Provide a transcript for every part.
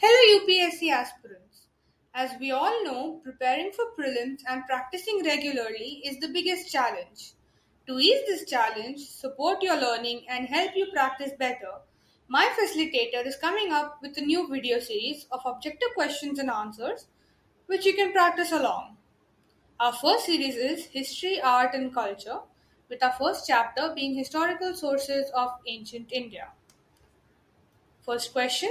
Hello UPSC aspirants. As we all know, preparing for prelims and practicing regularly is the biggest challenge. To ease this challenge, support your learning, and help you practice better, my facilitator is coming up with a new video series of objective questions and answers which you can practice along. Our first series is History, Art, and Culture, with our first chapter being Historical Sources of Ancient India. First question.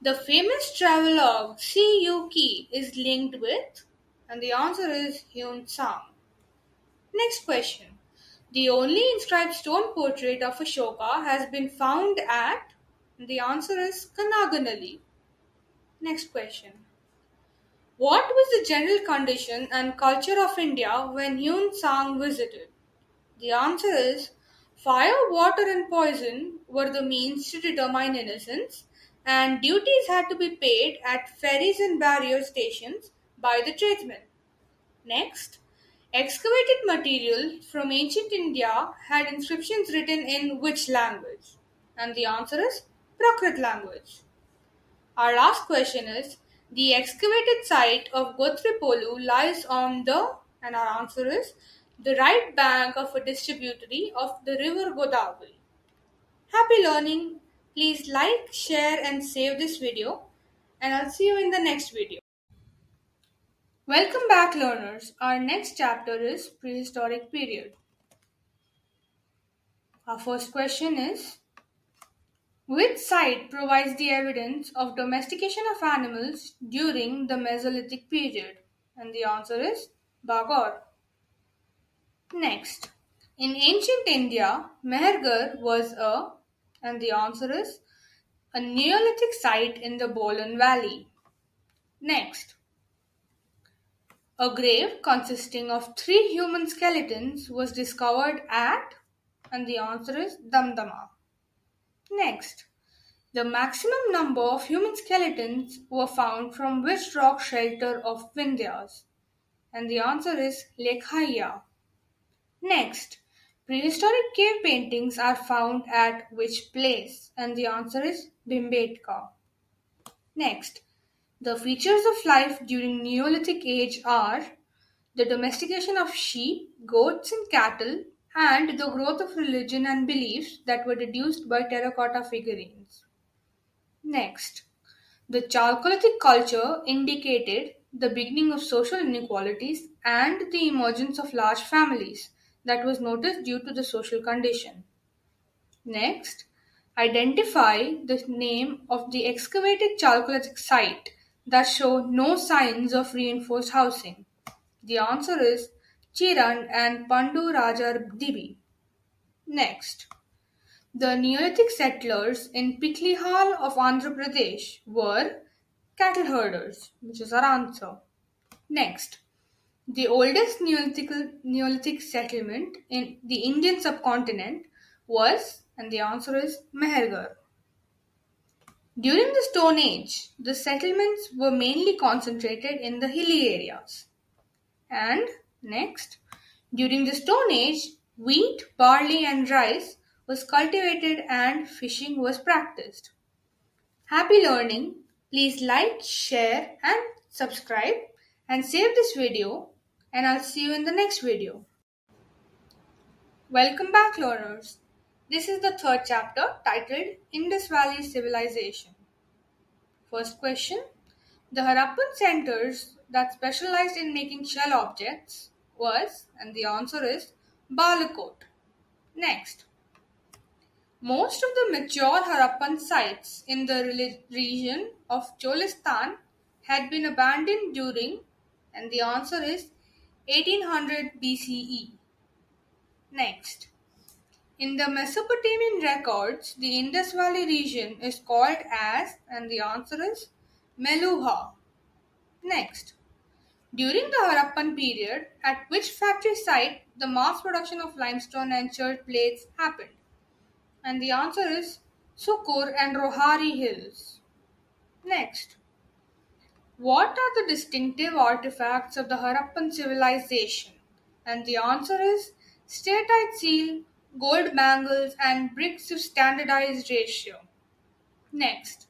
The famous travelogue Siyuki is linked with, and the answer is Hyun Sang. Next question. The only inscribed stone portrait of Ashoka has been found at, and the answer is Kanaganalli. Next question. What was the general condition and culture of India when Hyun Sang visited? The answer is fire, water, and poison were the means to determine innocence, and duties had to be paid at ferries and barrier stations by the tradesmen. Next, excavated material from ancient India had inscriptions written in which language? And the answer is Prakrit language. Our last question is the excavated site of Gotripolu lies on the, and our answer is the right bank of a distributary of the river Godavari. Happy learning! Please like, share, and save this video, and I'll see you in the next video. Welcome back, learners. Our next chapter is prehistoric period. Our first question is which site provides the evidence of domestication of animals during the Mesolithic period? And the answer is Bagor. Next, in ancient India, Mehergarh was and the answer is a Neolithic site in the Bolan Valley. Next, a grave consisting of 3 human skeletons was discovered at, and the answer is Damdama. Next, the maximum number of human skeletons were found from which rock shelter of Vindhyas? And the answer is Lekhaya. Next, prehistoric cave paintings are found at which place? And the answer is Bhimbetka. Next, the features of life during Neolithic age are the domestication of sheep, goats, and cattle, and the growth of religion and beliefs that were deduced by terracotta figurines. Next, the Chalcolithic culture indicated the beginning of social inequalities and the emergence of large families that was noticed due to the social condition. Next, identify the name of the excavated Chalcolithic site that show no signs of reinforced housing. The answer is Chiran and Pandu Rajar Dibi. Next, the Neolithic settlers in Piklihal of Andhra Pradesh were cattle herders, which is our answer. Next, the oldest Neolithic settlement in the Indian subcontinent was, and the answer is Mehergarh. During the Stone Age, the settlements were mainly concentrated in the hilly areas. And next, during the Stone Age, wheat, barley, and rice was cultivated and fishing was practiced. Happy learning! Please like, share, and subscribe and save this video, and I'll see you in the next video. Welcome back, learners. This is the third chapter titled Indus Valley Civilization. First question. The Harappan centers that specialized in making shell objects was, and the answer is Balakot. Next. Most of the mature Harappan sites in the region of Cholistan had been abandoned during, and the answer is 1800 BCE. Next, in the Mesopotamian records, the Indus Valley region is called as, and the answer is Meluha. Next, during the Harappan period, at which factory site the mass production of limestone and chert plates happened? And the answer is Sukur and Rohari Hills. Next, what are the distinctive artifacts of the Harappan civilization? And the answer is steatite seal, gold bangles, and bricks of standardized ratio. Next,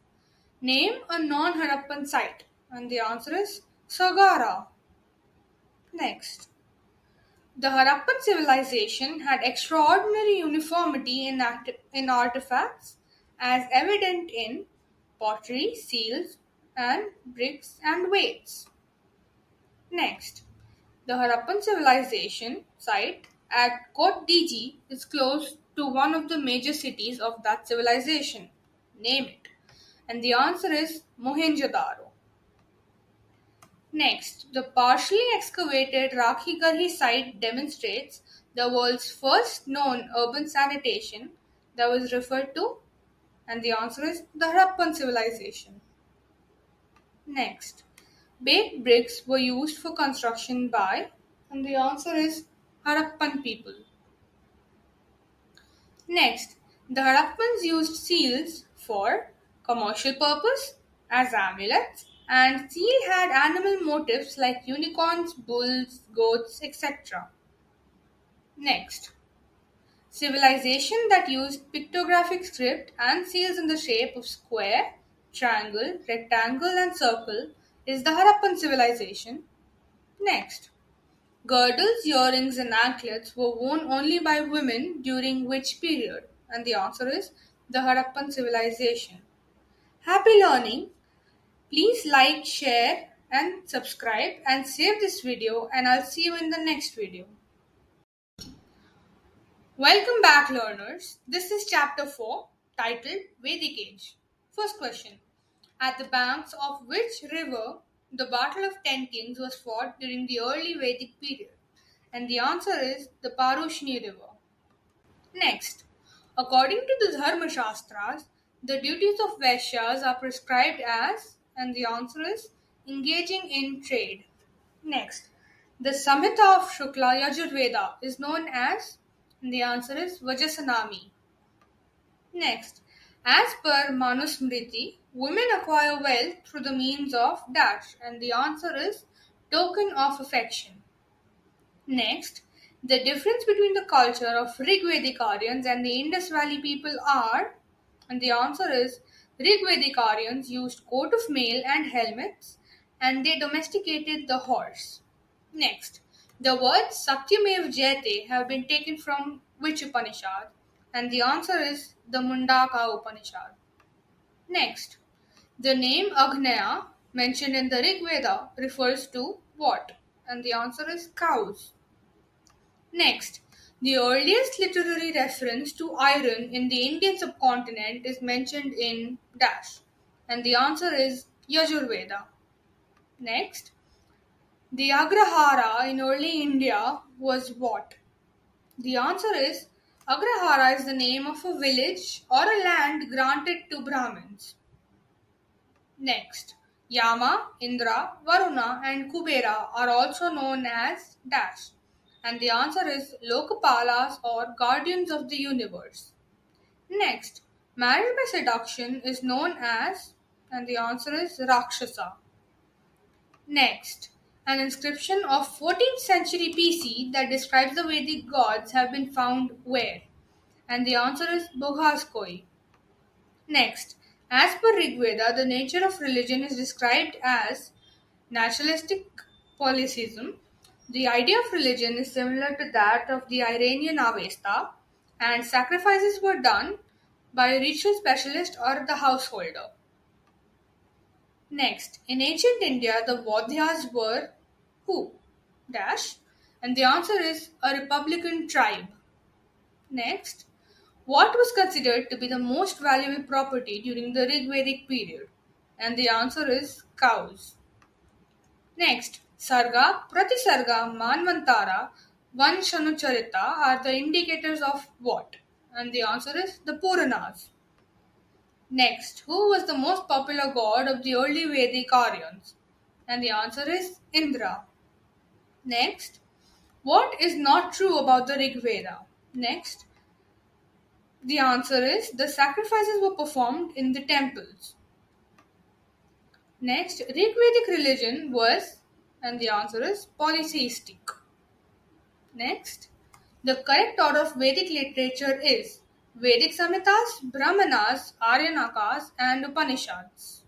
Name a non-Harappan site. And the answer is Sagara. Next. The Harappan civilization had extraordinary uniformity in artifacts, as evident in pottery, seals, and bricks and weights. Next, the Harappan civilization site at Kot Diji is close to one of the major cities of that civilization. Name it. And the answer is Mohenjo-daro. Next, the partially excavated Rakhigarhi site demonstrates the world's first known urban sanitation that was referred to, and the answer is the Harappan civilization. Next, baked bricks were used for construction by, and the answer is Harappan people. Next, the Harappans used seals for commercial purpose as amulets, and seal had animal motifs like unicorns, bulls, goats, etc. Next, civilization that used pictographic script and seals in the shape of square, triangle, rectangle, and circle is the Harappan civilization. Next, girdles, earrings, and anklets were worn only by women during which period? And the answer is the Harappan civilization. Happy learning! Please like, share, and subscribe and save this video, and I'll see you in the next video. Welcome back, learners. This is chapter 4 titled Vedic Age. First question. At the banks of which river the Battle of Ten Kings was fought during the early Vedic period? And the answer is the Parushni River. Next, according to the Dharma Shastras, the duties of Vaishyas are prescribed as, and the answer is engaging in trade. Next, the Samhita of Shukla Yajurveda is known as, and the answer is Vajasanami. Next, as per Manusmriti, women acquire wealth through the means of dash, and the answer is token of affection. Next, the difference between the culture of Rigvedic Aryans and the Indus Valley people are, and the answer is Rigvedic Aryans used coat of mail and helmets, and they domesticated the horse. Next, the words Satyamev Jayate have been taken from which Upanishad? And the answer is the Mundaka Upanishad. Next, the name Agneya mentioned in the Rig Veda refers to what? And the answer is cows. Next, the earliest literary reference to iron in the Indian subcontinent is mentioned in dash, and the answer is Yajurveda. Next, the Agrahara in early India was what? The answer is Agrahara is the name of a village or a land granted to Brahmins. Next, Yama, Indra, Varuna, and Kubera are also known as dash, and the answer is Lokapalas or guardians of the universe. Next, marriage by seduction is known as, and the answer is Rakshasa. Next, an inscription of 14th century BC that describes the Vedic gods have been found where? And the answer is Boghaskoi. Next, as per Rigveda, the nature of religion is described as naturalistic polytheism. The idea of religion is similar to that of the Iranian Avesta, and sacrifices were done by a ritual specialist or the householder. Next, in ancient India, the Vodhyas were who? Dash. And the answer is a republican tribe. Next, what was considered to be the most valuable property during the Rigvedic period? And the answer is cows. Next, Sarga, Pratisarga, Manvantara, Vanshanucharita are the indicators of what? And the answer is the Puranas. Next, who was the most popular god of the early Vedic Aryans? And the answer is Indra. Next, what is not true about the Rig Veda? Next, the answer is the sacrifices were performed in the temples. Next, Rig Vedic religion was, and the answer is polytheistic. Next, the correct order of Vedic literature is Vedic Samhitas, Brahmanas, Aryanakas, and Upanishads.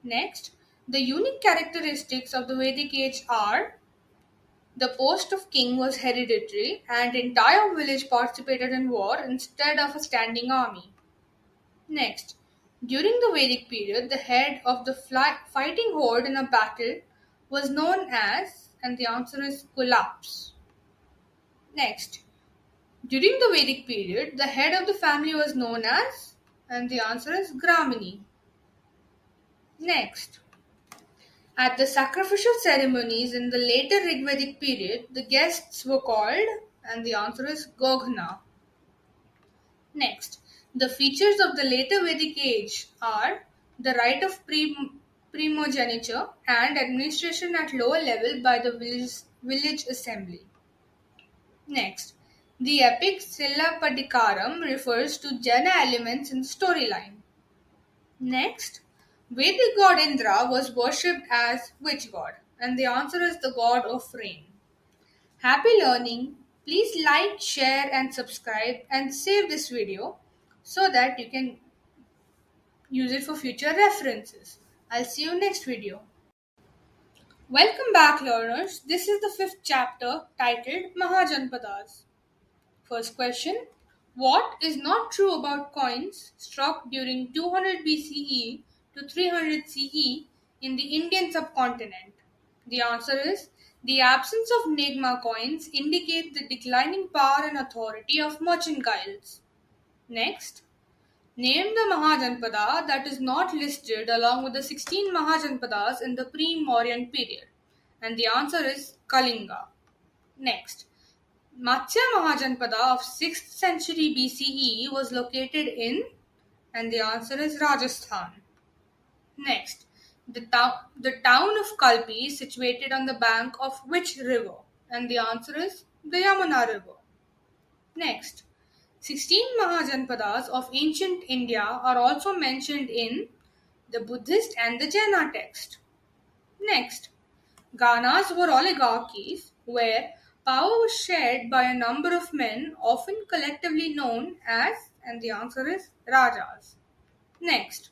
Next, the unique characteristics of the Vedic age are: the post of king was hereditary and entire village participated in war instead of a standing army. Next, during the Vedic period, the head of the fighting horde in a battle was known as, and the answer is Kulaps. Next, during the Vedic period, the head of the family was known as, and the answer is Gramini. Next, at the sacrificial ceremonies in the later Rigvedic period, the guests were called, and the answer is Goghna. Next, the features of the later Vedic age are the right of primogeniture and administration at lower level by the village assembly. Next, the epic Silapadikaram refers to Jana elements in storyline. Next, Vedic god Indra was worshipped as which god? And the answer is the god of rain. Happy learning! Please like, share and subscribe and save this video so that you can use it for future references. I'll see you next video. Welcome back learners. This is the fifth chapter titled Mahajanpadas. First question: what is not true about coins struck during 200 BCE to 300 CE in the Indian subcontinent? The answer is: the absence of Negma coins indicate the declining power and authority of merchant guilds. Next, name the Mahajanpada that is not listed along with the 16 Mahajanpadas in the pre-Mauryan period. And the answer is Kalinga. Next, Matsya Mahajanpada of 6th century BCE was located in, and the answer is Rajasthan. Next, the town of Kalpi is situated on the bank of which river? And the answer is the Yamuna river. Next, 16 Mahajanpadas of ancient India are also mentioned in the Buddhist and the Jaina text. Next, Ganas were oligarchies where power was shared by a number of men, often collectively known as, and the answer is Rajas. Next,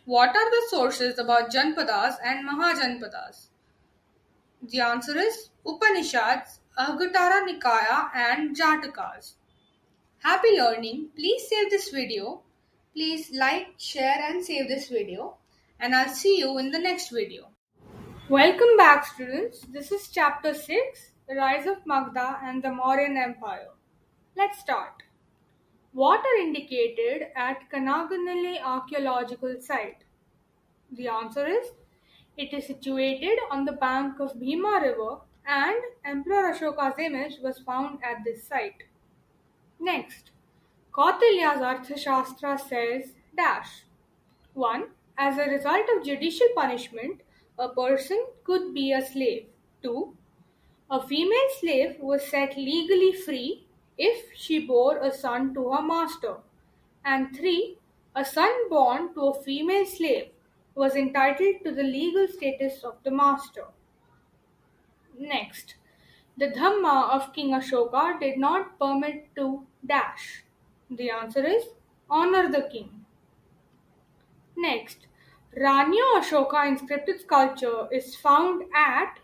what are the sources about Janpadas and Mahajanpadas? The answer is Upanishads, Agatara Nikaya and Jatakas. Happy learning. Please save this video. Please like, share and save this video. And I'll see you in the next video. Welcome back students. This is chapter 6, The Rise of Magda and the Mauryan Empire. Let's start. What are indicated at Kanaganalli archaeological site? The answer is: it is situated on the bank of Bhima river and Emperor Ashoka's image was found at this site. Next, Kautilya's Arthashastra says dash. 1. As a result of judicial punishment, a person could be a slave. 2. A female slave was set legally free if she bore a son to her master. And 3. A son born to a female slave was entitled to the legal status of the master. Next, the Dhamma of King Ashoka did not permit to dash. The answer is honor the king. Next, Ranyo Ashoka inscripted sculpture is found at,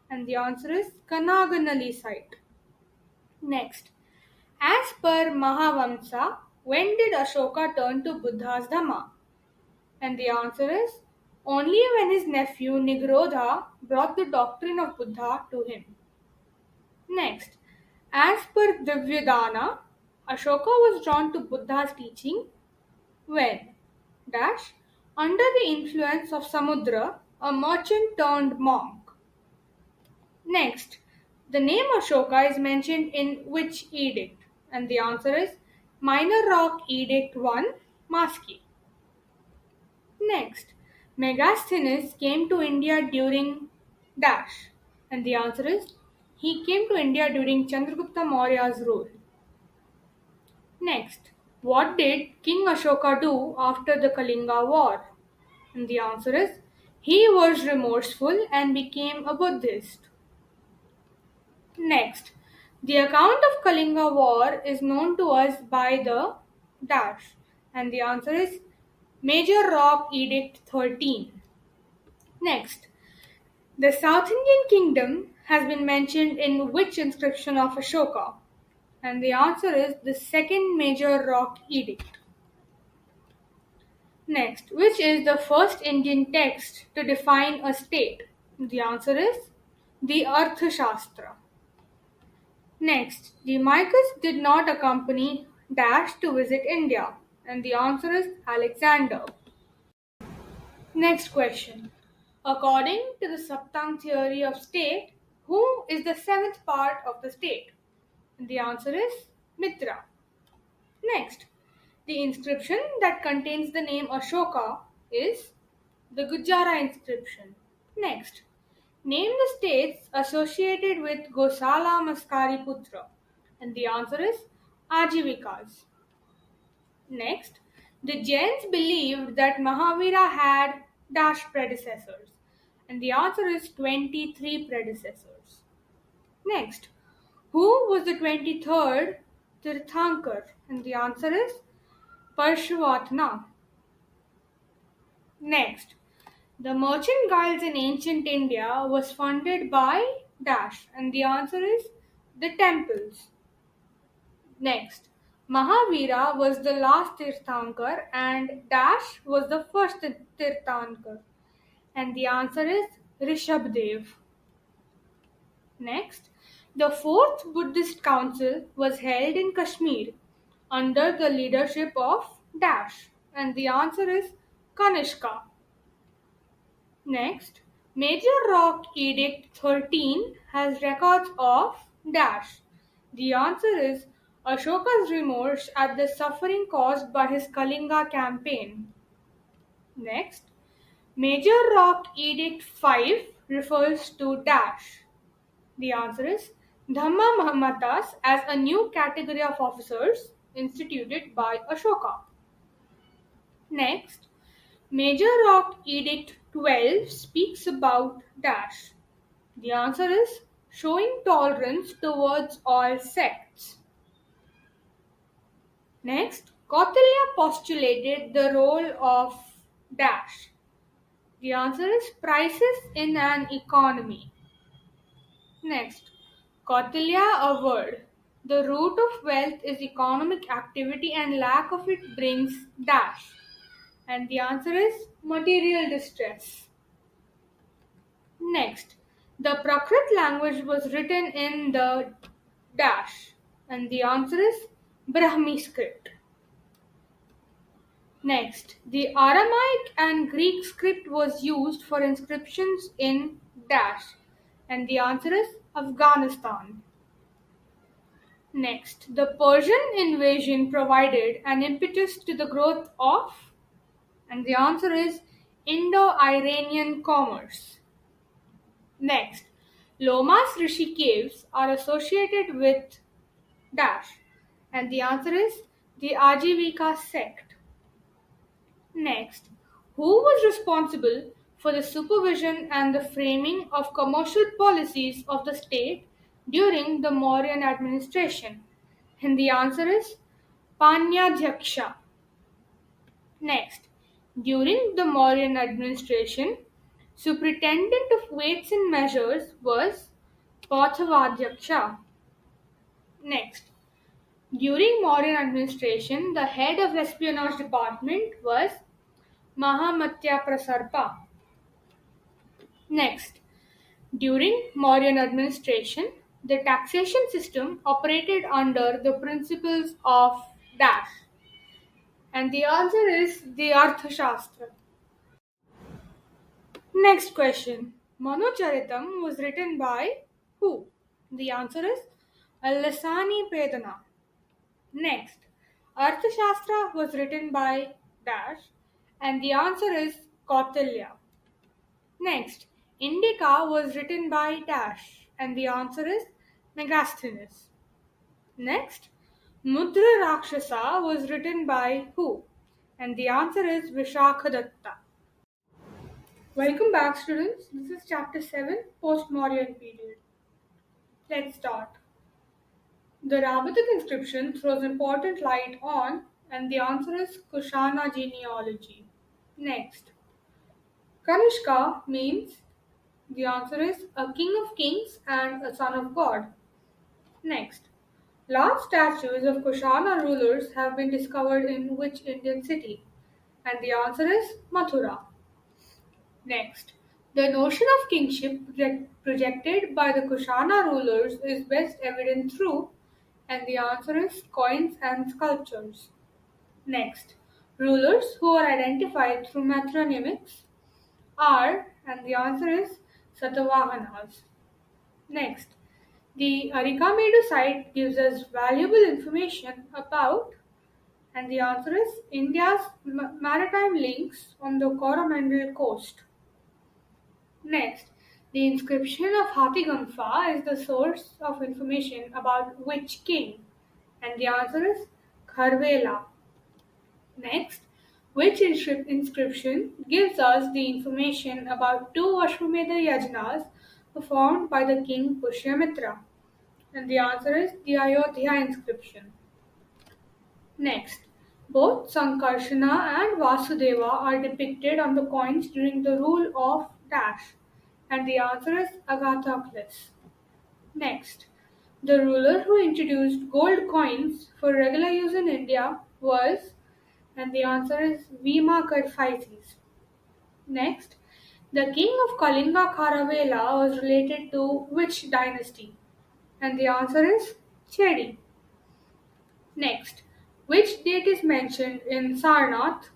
and the answer is Kanaganalli site. Next, as per Mahavamsa, when did Ashoka turn to Buddha's Dhamma? And the answer is only when his nephew Nigrodha brought the doctrine of Buddha to him. Next, as per Divyadana, Ashoka was drawn to Buddha's teaching when dash under the influence of Samudra, a merchant turned monk. Next, the name Ashoka is mentioned in which edict? And the answer is Minor Rock Edict 1, Maski. Next, Megasthenes came to India during dash, and the answer is he came to India during Chandragupta Maurya's rule. Next, what did King Ashoka do after the Kalinga War? And the answer is he was remorseful and became a Buddhist. Next, the account of Kalinga War is known to us by the dash, and the answer is Major Rock Edict 13. Next, the South Indian Kingdom has been mentioned in which inscription of Ashoka? And the answer is the second major rock edict. Next, which is the first Indian text to define a state? The answer is the Arthashastra. Next, the Micas did not accompany Dash to visit India, and the answer is Alexander. Next question. According to the Saptang theory of state, who is the seventh part of the state? And the answer is Mitra. Next, the inscription that contains the name Ashoka is the Gujara inscription. Next, name the states associated with Gosala Maskari Putra. And the answer is Ajivikas. Next, the Jains believed that Mahavira had dash predecessors. And the answer is 23 predecessors. Next, who was the 23rd Tirthankar? And the answer is Parshuvatna. Next, the merchant guilds in ancient India was funded by dash, and the answer is the temples. Next, Mahavira was the last Tirthankar and dash was the first Tirthankar, and the answer is Rishabdev. Next, the fourth Buddhist council was held in Kashmir under the leadership of dash, and the answer is Kanishka. Next, Major Rock Edict 13 has records of dash. The answer is Ashoka's remorse at the suffering caused by his Kalinga campaign. Next, Major Rock Edict 5 refers to dash. The answer is Dhamma Mahamatas as a new category of officers instituted by Ashoka. Next, Major Rock Edict 12 speaks about dash. The answer is showing tolerance towards all sects. Next, Kautilya postulated the role of dash. The answer is prices in an economy. Next, Kautilya averred the root of wealth is economic activity and lack of it brings dash. And the answer is material distress. Next, the Prakrit language was written in the dash, and the answer is Brahmi script. Next, the Aramaic and Greek script was used for inscriptions in dash, and the answer is Afghanistan. Next, the Persian invasion provided an impetus to the growth of, and the answer is Indo-Iranian commerce. Next, Lomas Rishi caves are associated with dash, and the answer is the Ajivika sect. Next, who was responsible for the supervision and the framing of commercial policies of the state during the Mauryan administration? And the answer is Panyadhyaksha. Next, during the Mauryan administration, superintendent of weights and measures was Pathavadhyaksha. Next, during Mauryan administration, the head of espionage department was Mahamatya Prasarpa. Next, during Mauryan administration, the taxation system operated under the principles of dash. And the answer is the Arthashastra. Next question. Manucharitam was written by who? The answer is Allasani Pedana. Next, Arthashastra was written by dash, and the answer is Kautilya. Next, Indica was written by dash, and the answer is Megasthenes. Next, Mudra Rakshasa was written by who? And the answer is Vishakhadatta. Welcome back, students. This is chapter 7, Post-Mauryan period. Let's start. The Rabatic inscription throws important light on, and the answer is Kushana genealogy. Next, Kanishka means the answer is a king of kings and a son of God. Next, large statues of Kushana rulers have been discovered in which Indian city? And the answer is Mathura. Next, the notion of kingship projected by the Kushana rulers is best evident through, and the answer is coins and sculptures. Next, rulers who are identified through metronymics are, and the answer is Satavahanas. Next, the Arikamedu site gives us valuable information about, and the answer is India's maritime links on the Coromandel coast. Next, the inscription of Hathigampa is the source of information about which king, and the answer is Kharvela. Next, which inscription gives us the information about two Ashwamedha yajnas performed by the king Pushyamitra? And the answer is the Ayodhya inscription. Next, both Sankarshana and Vasudeva are depicted on the coins during the rule of Dash, and the answer is Agathocles. Next, the ruler who introduced gold coins for regular use in India was, and the answer is Vima Kadphises. Next, the king of Kalinga Kharavela was related to which dynasty? And the answer is Chedi. Next, which date is mentioned in Sarnath,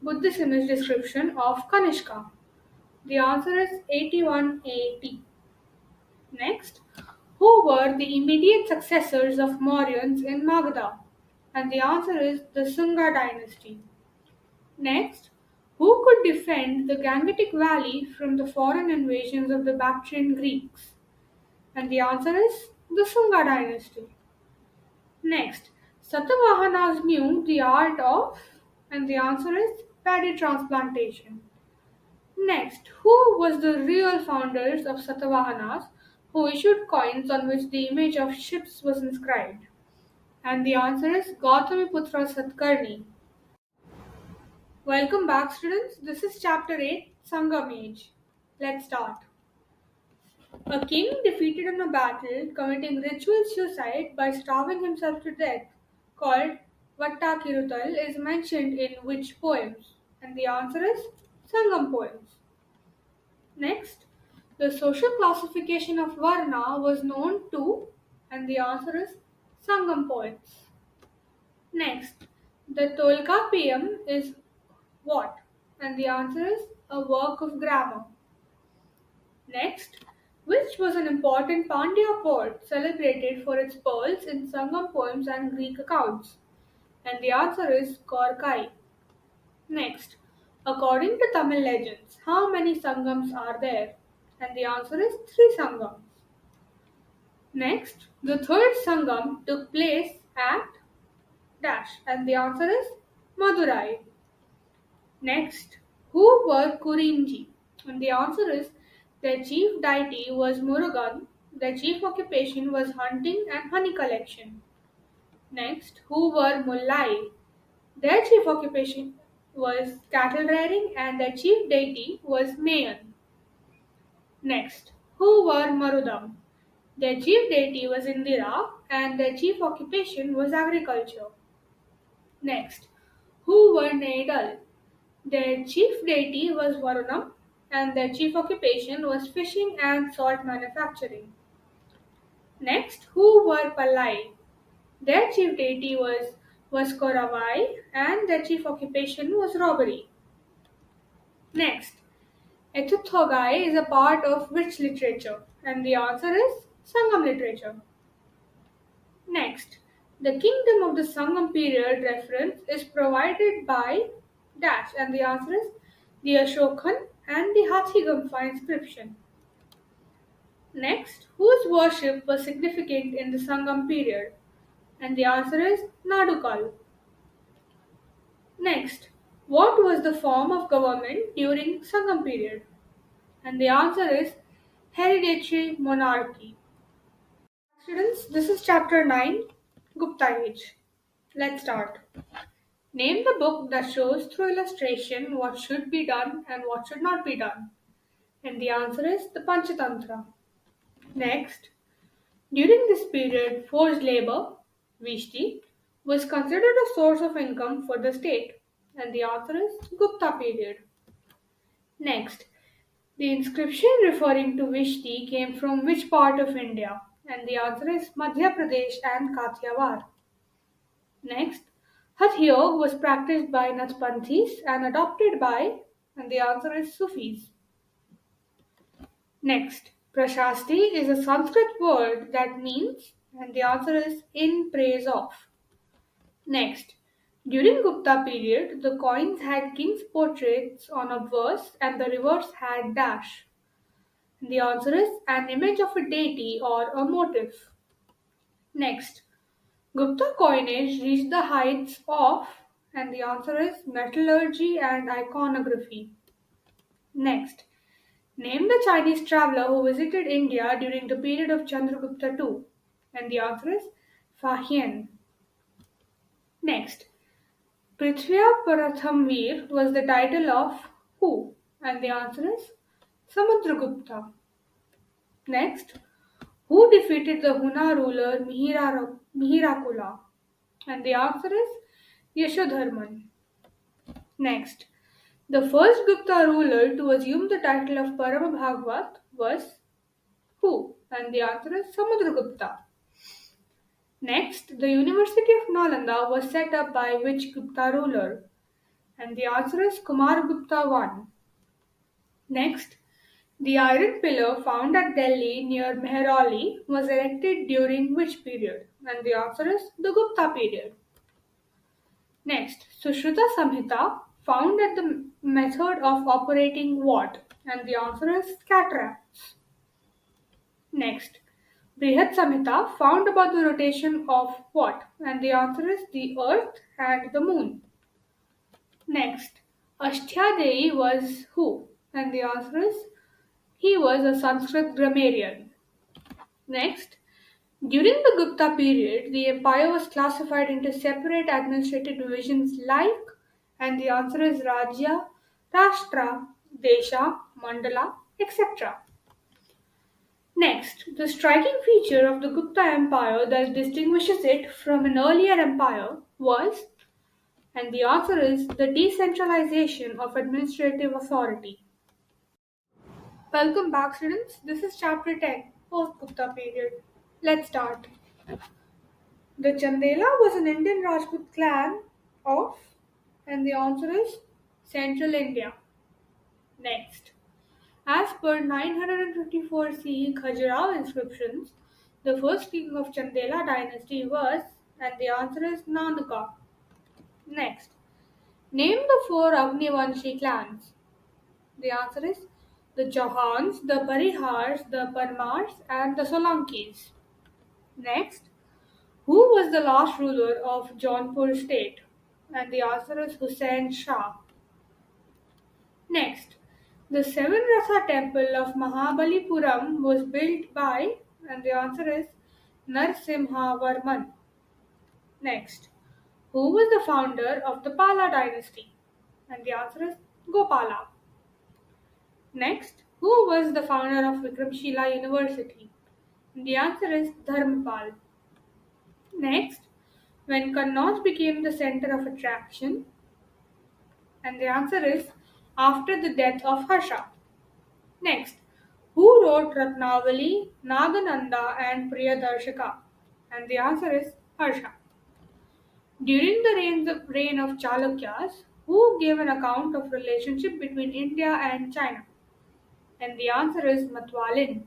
Buddhist image description of Kanishka? The answer is 81 AD. Next, who were the immediate successors of Mauryans in Magadha? And the answer is the Sunga dynasty. Next, who could defend the Gangetic Valley from the foreign invasions of the Bactrian Greeks? And the answer is the Sunga dynasty. Next, Satavahanas knew the art of, and the answer is paddy transplantation. Next, who was the real founders of Satavahanas who issued coins on which the image of ships was inscribed? And the answer is Gautamiputra Satkarni. Welcome back, students. This is chapter 8, Sangam Age. Let's start. A king defeated in a battle, committing ritual suicide by starving himself to death, called Vattakirutal, is mentioned in which poems? And the answer is Sangam poems. Next, the social classification of Varna was known to, and the answer is Sangam poets. Next, the Tolkappiyam is what? And the answer is a work of grammar. Next, which was an important Pandya port celebrated for its pearls in Sangam poems and Greek accounts? And the answer is Korkai. Next, according to Tamil legends, how many Sangams are there? And the answer is 3 Sangams. Next, the third Sangam took place at Dash, and the answer is Madurai. Next, who were Kurinji? And the answer is their chief deity was Murugan, their chief occupation was hunting and honey collection. Next, who were Mullai? Their chief occupation was cattle rearing and their chief deity was Mayan. Next, who were Marudam? Their chief deity was Indira and their chief occupation was agriculture. Next, who were Naidal? Their chief deity was Varunam and their chief occupation was fishing and salt manufacturing. Next, who were Pallai? Their chief deity was Koravai and their chief occupation was robbery. Next, Ethuthogai is a part of which literature? And the answer is Sangam literature. Next, the kingdom of the Sangam period reference is provided by Dash, and the answer is the Ashokan and the Hathigampa inscription. Next, whose worship was significant in the Sangam period? And the answer is Nadukal. Next, what was the form of government during Sangam period? And the answer is hereditary monarchy. Students, this is chapter 9, Gupta Age. Let's start. Name the book that shows through illustration what should be done and what should not be done. And the answer is the Panchatantra. Next, during this period, forced labor, Vishti, was considered a source of income for the state. And the answer is Gupta period. Next, the inscription referring to Vishti came from which part of India? And the answer is Madhya Pradesh and Kathiawar. Next, Hatha Yoga was practiced by Nathpanthis and adopted by, and the answer is Sufis. Next, Prashasti is a Sanskrit word that means, and the answer is in praise of. Next, during Gupta period, the coins had kings' portraits on obverse and the reverse had dash. The answer is an image of a deity or a motif. Next, Gupta coinage reached the heights of, and the answer is metallurgy and iconography. Next, name the Chinese traveler who visited India during the period of Chandragupta II, and the answer is Fa Hien. Next, Prithviya Parathamveer was the title of who, and the answer is Samudragupta. Next, who defeated the Huna ruler Mihirakula? And the answer is Yashodharman. Next, the first Gupta ruler to assume the title of Paramabhagvat was who? And the answer is Samudragupta. Next, the University of Nalanda was set up by which Gupta ruler? And the answer is Kumaragupta I. Next, the iron pillar found at Delhi near Mehrauli was erected during which period? And the answer is the Gupta period. Next, Sushruta Samhita found at the method of operating what? And the answer is cataracts. Next, Brihat Samhita found about the rotation of what? And the answer is the earth and the moon. Next, Ashtyadeyi was who? And the answer is he was a Sanskrit grammarian. Next, during the Gupta period, the empire was classified into separate administrative divisions like, and the answer is Rajya, Rashtra, Desha, Mandala, etc. Next, the striking feature of the Gupta Empire that distinguishes it from an earlier empire was, and the answer is the decentralization of administrative authority. Welcome back, students. This is chapter 10, post Gupta period. Let's start. The Chandela was an Indian Rajput clan of, and the answer is Central India. Next, as per 954 CE Khajuraho inscriptions, the first king of Chandela dynasty was, and the answer is Nanuka. Next, name the four Agnivanshi clans. The answer is the Chauhans, the Parihars, the Parmars, and the Solankis. Next, who was the last ruler of Jaunpur state? And the answer is Hussain Shah. Next, the Seven Ratha temple of Mahabalipuram was built by, and the answer is Narsimhavarman. Next, who was the founder of the Pala dynasty? And the answer is Gopala. Next, who was the founder of Vikramshila University? And the answer is Dharmapal. Next, when Kannauj became the center of attraction, and the answer is after the death of Harsha. Next, who wrote Ratnavali, Nagananda, and Priyadarshaka? And the answer is Harsha. During the reign of Chalukyas, who gave an account of relationship between India and China? And the answer is Matwalin.